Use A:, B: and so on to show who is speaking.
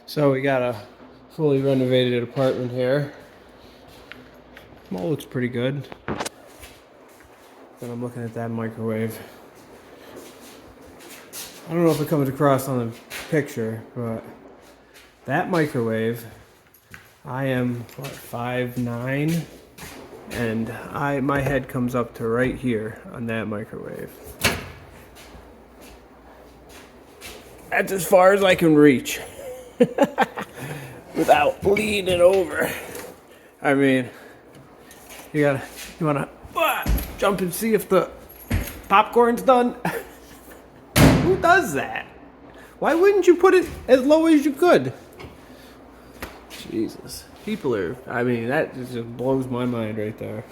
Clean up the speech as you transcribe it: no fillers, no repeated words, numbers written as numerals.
A: So we got a fully renovated apartment here. Well, looks pretty good. Then I'm looking at that microwave. I don't know if it comes across on the picture, but that microwave, I am what, 5'9", and my head comes up to right here on that microwave. That's as far as I can reach without leaning over. I mean, you wanna jump and see if the popcorn's done? Who does that? Why wouldn't you put it as low as you could? Jesus. People are, I mean, that just blows my mind right there.